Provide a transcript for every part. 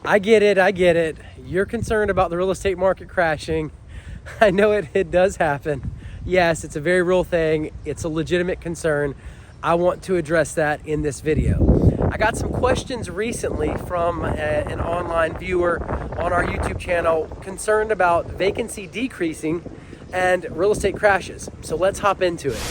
I get it. You're concerned about the real estate market crashing. I know it does happen. Yes, it's a very real thing. It's a legitimate concern. I want to address that in this video. I got some questions recently from an online viewer on our YouTube channel concerned about vacancy decreasing and real estate crashes. So let's hop into it.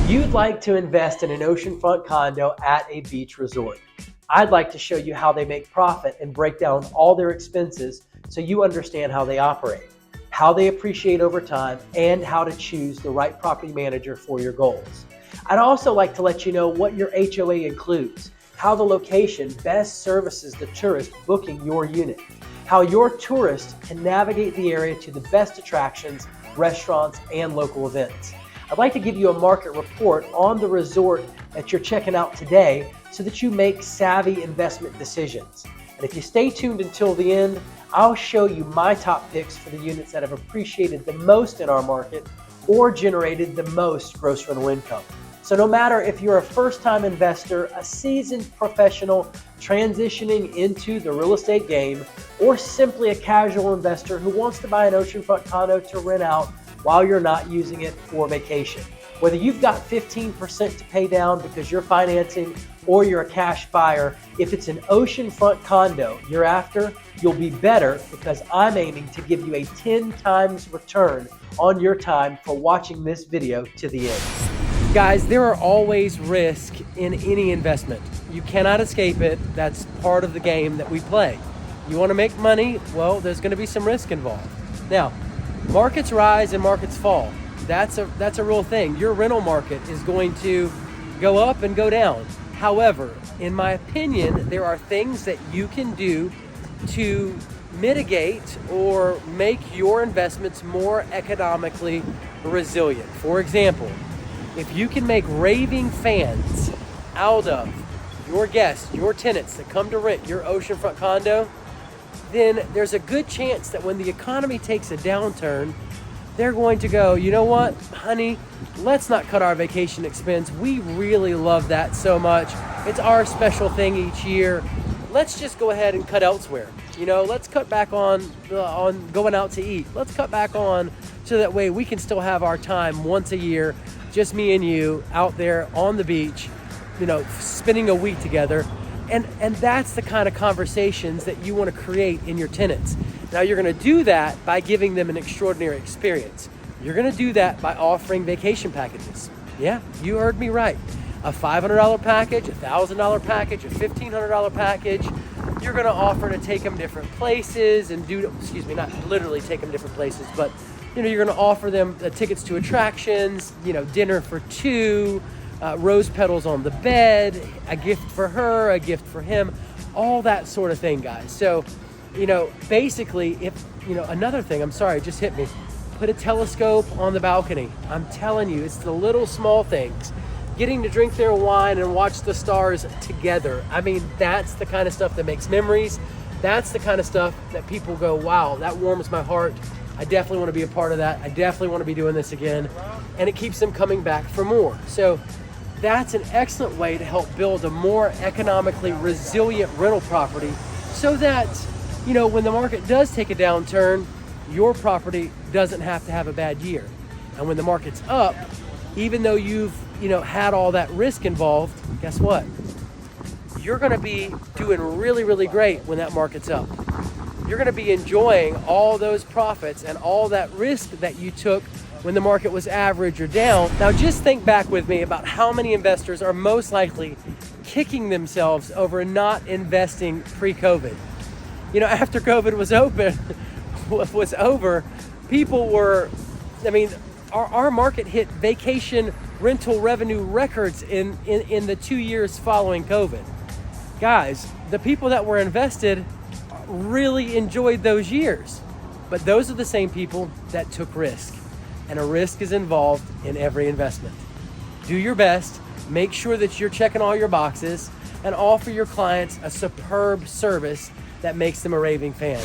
You'd like to invest in an oceanfront condo at a beach resort. I'd like to show you how they make profit and break down all their expenses so you understand how they operate, how they appreciate over time, and how to choose the right property manager for your goals. I'd also like to let you know what your HOA includes, how the location best services the tourist booking your unit, how your tourist can navigate the area to the best attractions, restaurants, and local events. I'd like to give you a market report on the resort that you're checking out today so that you make savvy investment decisions. And if you stay tuned until the end, I'll show you my top picks for the units that have appreciated the most in our market or generated the most gross rental income. So no matter if you're a first-time investor, a seasoned professional transitioning into the real estate game, or simply a casual investor who wants to buy an oceanfront condo to rent out while you're not using it for vacation. Whether you've got 15% to pay down because you're financing or you're a cash buyer, if it's an oceanfront condo you're after, you'll be better because I'm aiming to give you a 10 times return on your time for watching this video to the end. Guys, there are always risks in any investment. You cannot escape it. That's part of the game that we play. You want to make money? Well, there's going to be some risk involved. Now, markets rise and markets fall. That's a real thing. Your rental market is going to go up and go down. However, in my opinion, there are things that you can do to mitigate or make your investments more economically resilient. For example, if you can make raving fans out of your guests, your tenants that come to rent your oceanfront condo, then there's a good chance that when the economy takes a downturn, they're going to go, you know what, honey, let's not cut our vacation expense. We really love that so much. It's our special thing each year. Let's just go ahead and cut elsewhere. You know, let's cut back on going out to eat. Let's cut back on so that way we can still have our time once a year, just me and you out there on the beach, you know, spending a week together. And that's the kind of conversations that you want to create in your tenants. Now, you're going to do that by giving them an extraordinary experience. You're going to do that by offering vacation packages. Yeah, you heard me right. A $500 package, a $1,000 package, a $1,500 package. You're going to offer to take them different places and not literally take them different places, but you're going to offer them tickets to attractions, dinner for two, rose petals on the bed, a gift for her, a gift for him, all that sort of thing, guys. So, basically, another thing, I'm sorry, it just hit me. Put a telescope on the balcony. I'm telling you, it's the little small things. Getting to drink their wine and watch the stars together. I mean, that's the kind of stuff that makes memories. That's the kind of stuff that people go, wow, that warms my heart. I definitely want to be a part of that. I definitely want to be doing this again. And it keeps them coming back for more. So that's an excellent way to help build a more economically resilient rental property so that, when the market does take a downturn, your property doesn't have to have a bad year. And when the market's up, even though you've, had all that risk involved, guess what? You're going to be doing really, really great when that market's up. You're going to be enjoying all those profits and all that risk that you took when the market was average or down. Now, just think back with me about how many investors are most likely kicking themselves over not investing pre-COVID. After COVID was over, people were, our market hit vacation rental revenue records in the 2 years following COVID. Guys, the people that were invested really enjoyed those years, but those are the same people that took risk, and a risk is involved in every investment. Do your best, make sure that you're checking all your boxes, and offer your clients a superb service that makes them a raving fan.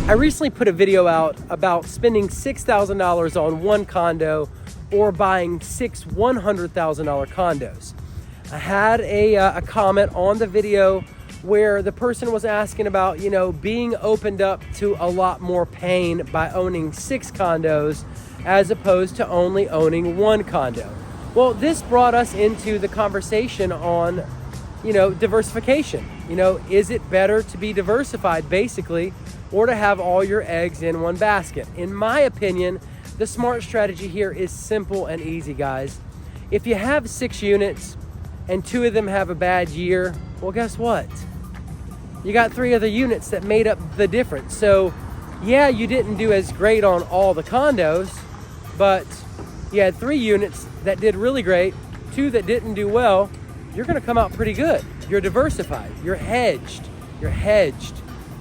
I recently put a video out about spending $6,000 on one condo or buying 6 $100,000 condos. I had a comment on the video where the person was asking about, being opened up to a lot more pain by owning 6 condos as opposed to only owning 1 condo. Well, this brought us into the conversation on, diversification. Is it better to be diversified basically, or to have all your eggs in one basket? In my opinion, the smart strategy here is simple and easy, guys. If you have 6 units and 2 of them have a bad year, well, guess what? You got 3 other units that made up the difference. So yeah, you didn't do as great on all the condos, but you had 3 units that did really great, 2 that didn't do well. You're gonna come out pretty good. You're diversified, you're hedged.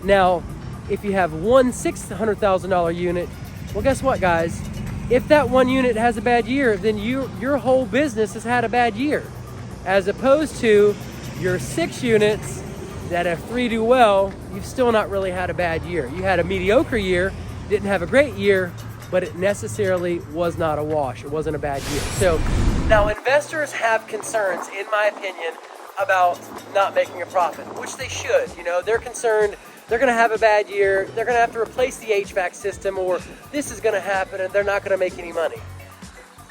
Now, if you have one $600,000 unit, well, guess what, guys? If that 1 unit has a bad year, then your whole business has had a bad year. As opposed to your 6 units that have 3 do well, you've still not really had a bad year. You had a mediocre year, didn't have a great year, but it necessarily was not a wash. It wasn't a bad year. So now investors have concerns, in my opinion, about not making a profit, which they should. They're concerned they're going to have a bad year, they're going to have to replace the HVAC system, or this is going to happen and they're not going to make any money.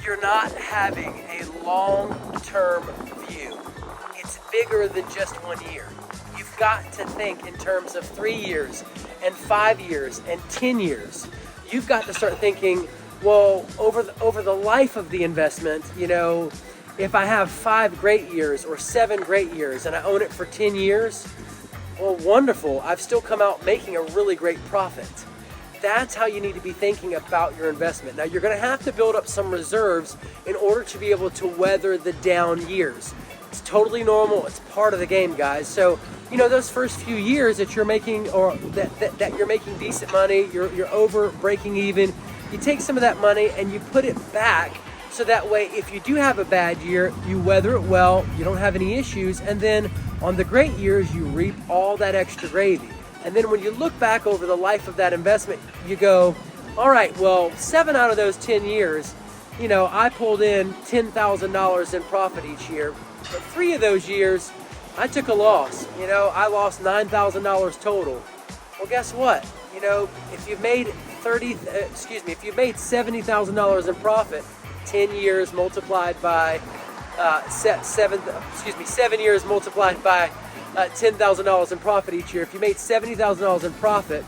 You're not having a long-term view. It's bigger than just 1 year. You've got to think in terms of 3 years and 5 years and 10 years. You've got to start thinking, well, over the life of the investment, if I have 5 great years or 7 great years and I own it for 10 years, well, wonderful. I've still come out making a really great profit. That's how you need to be thinking about your investment. Now, you're going to have to build up some reserves in order to be able to weather the down years. It's totally normal. It's part of the game, guys. So, those first few years that you're making, or that you're making decent money, you're over breaking even, you take some of that money and you put it back, so that way if you do have a bad year, you weather it well, you don't have any issues, and then on the great years, you reap all that extra gravy. And then when you look back over the life of that investment, you go, all right, well, 7 out of those 10 years, I pulled in $10,000 in profit each year. But 3 of those years, I took a loss. I lost $9,000 total. Well, guess what? If you've made if you've made $70,000 in profit, 10 years multiplied by 7 years multiplied by $10,000 in profit each year. If you made $70,000 in profit,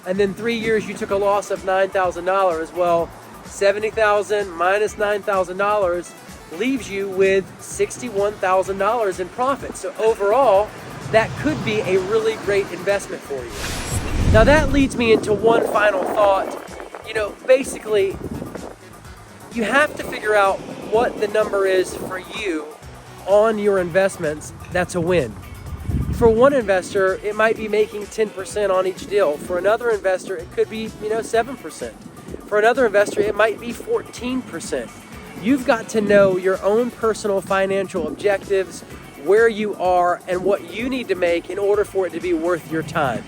and then 3 years you took a loss of $9,000, well, $70,000 minus $9,000 leaves you with $61,000 in profit. So overall, that could be a really great investment for you. Now that leads me into one final thought. Basically, you have to figure out what the number is for you on your investments. That's a win. For one investor, it might be making 10% on each deal. For another investor, it could be 7%. For another investor, it might be 14%. You've got to know your own personal financial objectives, where you are, and what you need to make in order for it to be worth your time.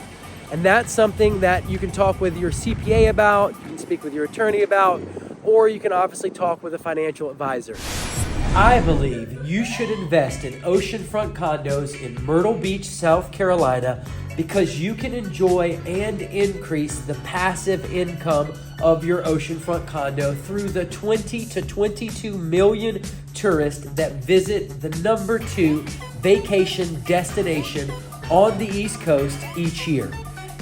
And that's something that you can talk with your CPA about, you can speak with your attorney about, or you can obviously talk with a financial advisor. I believe you should invest in Oceanfront Condos in Myrtle Beach, South Carolina, because you can enjoy and increase the passive income of your oceanfront condo through the 20 to 22 million tourists that visit the #2 vacation destination on the East Coast each year.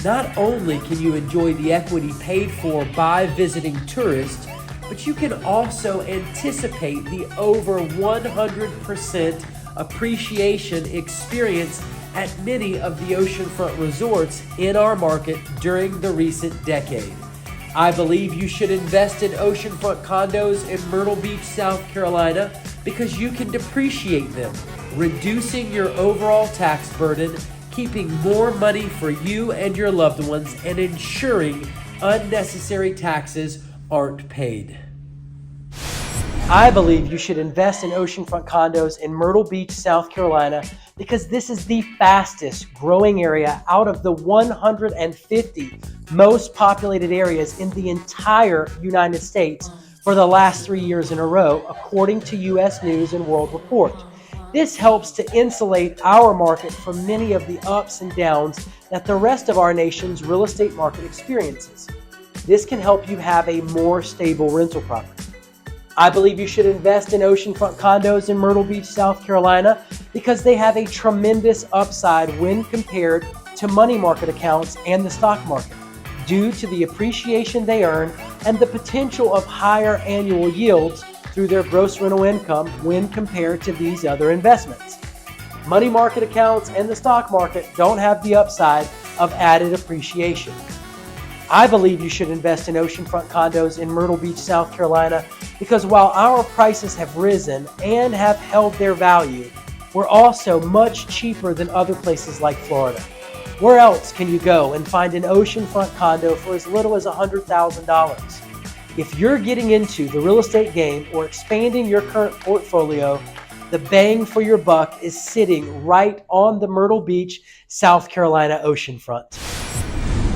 Not only can you enjoy the equity paid for by visiting tourists, but you can also anticipate the over 100% appreciation experience at many of the oceanfront resorts in our market during the recent decade. I believe you should invest in oceanfront condos in Myrtle Beach, South Carolina, because you can depreciate them, reducing your overall tax burden, keeping more money for you and your loved ones, and ensuring unnecessary taxes aren't paid. I believe you should invest in oceanfront condos in Myrtle Beach, South Carolina, because this is the fastest growing area out of the 150 most populated areas in the entire United States for the last 3 years in a row, according to U.S. News and World Report. This helps to insulate our market from many of the ups and downs that the rest of our nation's real estate market experiences. This can help you have a more stable rental property. I believe you should invest in oceanfront condos in Myrtle Beach, South Carolina, because they have a tremendous upside when compared to money market accounts and the stock market, due to the appreciation they earn and the potential of higher annual yields through their gross rental income when compared to these other investments. Money market accounts and the stock market don't have the upside of added appreciation. I believe you should invest in oceanfront condos in Myrtle Beach, South Carolina, because while our prices have risen and have held their value, we're also much cheaper than other places like Florida. Where else can you go and find an oceanfront condo for as little as $100,000? If you're getting into the real estate game or expanding your current portfolio, the bang for your buck is sitting right on the Myrtle Beach, South Carolina oceanfront.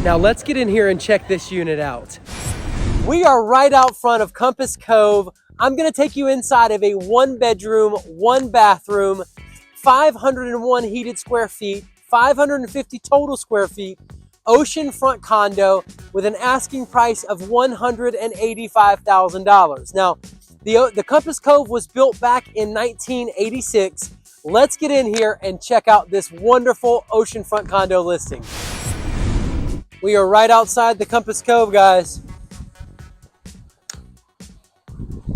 Now let's get in here and check this unit out. We are right out front of Compass Cove. I'm gonna take you inside of a 1-bedroom, 1-bathroom, 501 heated square feet, 550 total square feet, oceanfront condo with an asking price of $185,000. Now, the Compass Cove was built back in 1986. Let's get in here and check out this wonderful oceanfront condo listing. We are right outside the Compass Cove, guys.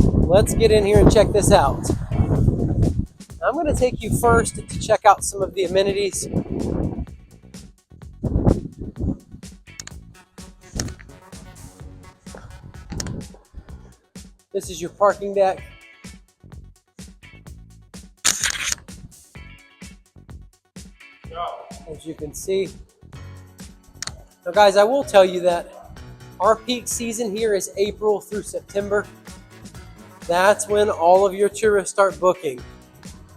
Let's get in here and check this out. I'm going to take you first to check out some of the amenities. This is your parking deck. As you can see. Now guys, I will tell you that our peak season here is April through September. That's when all of your tourists start booking.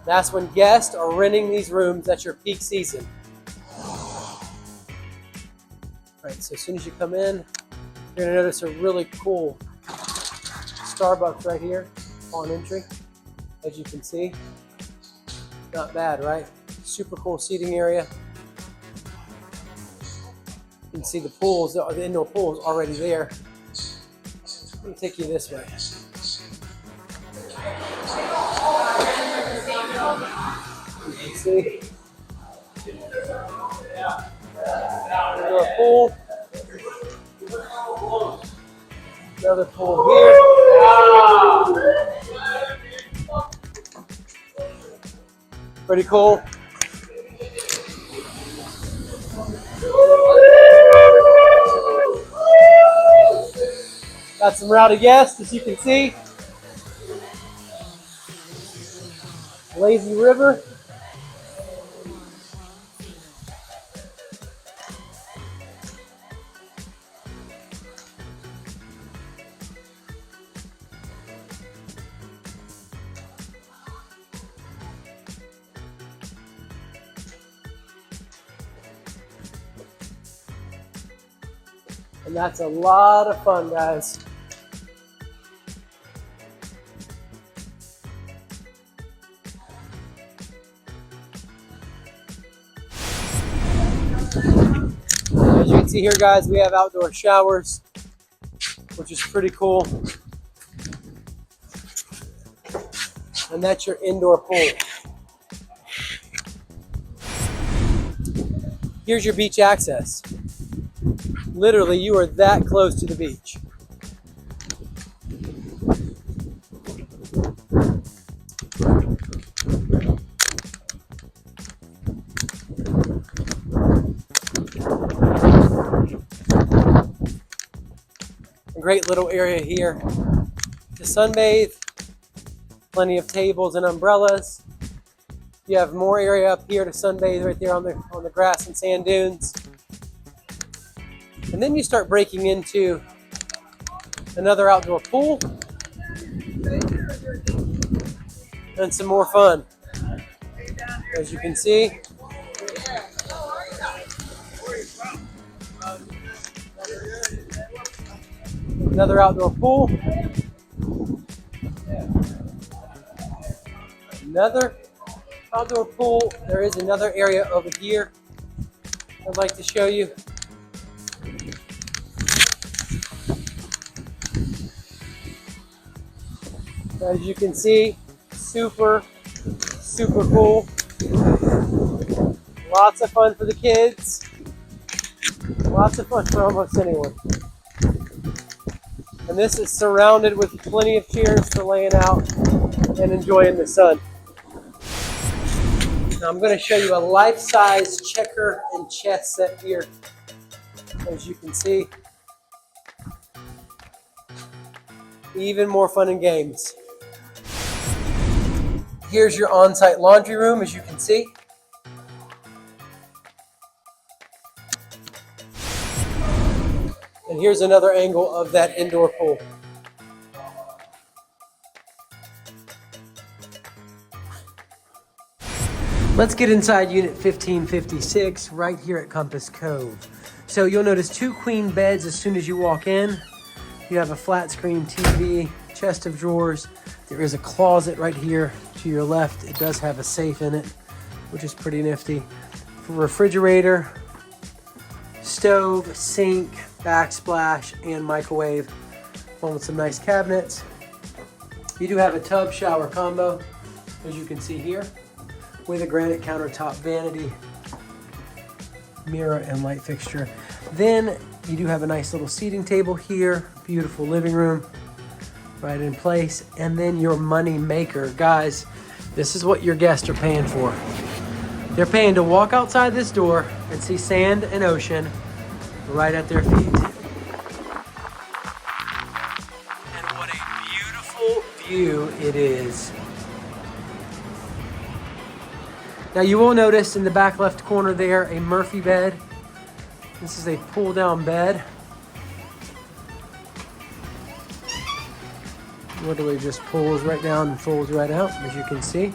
That's when guests are renting these rooms at your peak season. All right, so as soon as you come in, you're gonna notice a really cool Starbucks right here on entry. As you can see, not bad, right? Super cool seating area. You can see the pools, the indoor pool is already there. Let me take you this way. You can see indoor pool. Another pool here. Pretty cool. Got some rowdy guests, as you can see. Lazy river. And that's a lot of fun, guys. As you can see here, guys, we have outdoor showers, which is pretty cool. And that's your indoor pool. Here's your beach access. Literally, you are that close to the beach. A great little area here to sunbathe. Plenty of tables and umbrellas. You have more area up here to sunbathe right there on the grass and sand dunes. And then you start breaking into another outdoor pool and some more fun. As you can see, another outdoor pool, another, outdoor pool. There is another area over here I'd like to show you. As you can see, super cool. Lots of fun for the kids. Lots of fun for almost anyone. And this is surrounded with plenty of chairs for laying out and enjoying the sun. Now I'm going to show you a life-size checker and chess set here. As you can see, even more fun and games. Here's your on-site laundry room, as you can see. And here's another angle of that indoor pool. Let's get inside unit 1556 right here at Compass Cove. So you'll notice 2 queen beds as soon as you walk in. You have a flat screen TV, chest of drawers. There is a closet right here to your left. It does have a safe in it, which is pretty nifty. Refrigerator, stove, sink, backsplash, and microwave. One with some nice cabinets. You do have a tub shower combo, as you can see here, with a granite countertop vanity, mirror, and light fixture. Then you do have a nice little seating table here, beautiful living room right in place, and then your money maker. Guys, this is what your guests are paying for. They're paying to walk outside this door and see sand and ocean right at their feet. And what a beautiful view it is. Now you will notice in the back left corner there a Murphy bed. This is a pull down bed. Literally just pulls right down and folds right out, as you can see.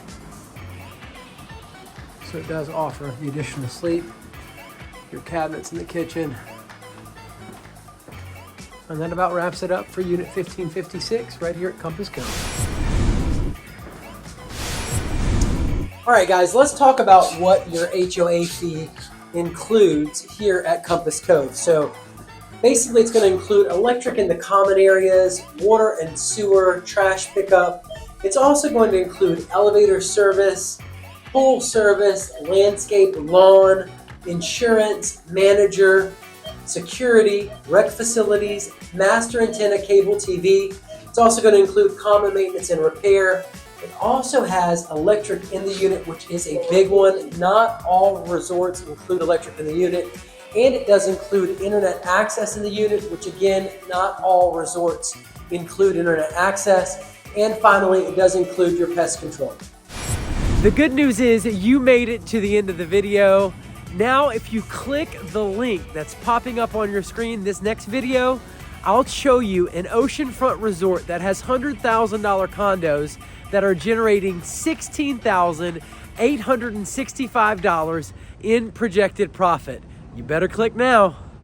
So it does offer the additional sleep. Your cabinets in the kitchen. And that about wraps it up for unit 1556 right here at Compass Cove. All right, guys, let's talk about what your HOA fee includes here at Compass Cove. So basically it's going to include electric in the common areas, water and sewer, trash pickup. It's also going to include elevator service, pool service, landscape, lawn, insurance, manager, security, rec facilities, master antenna, cable TV. It's also going to include common maintenance and repair. It also has electric in the unit, which is a big one. Not all resorts include electric in the unit. And it does include internet access in the unit, which again, not all resorts include internet access. And finally, it does include your pest control. The good news is you made it to the end of the video. Now, if you click the link that's popping up on your screen, this next video, I'll show you an oceanfront resort that has $100,000 condos that are generating $16,865 in projected profit. You better click now.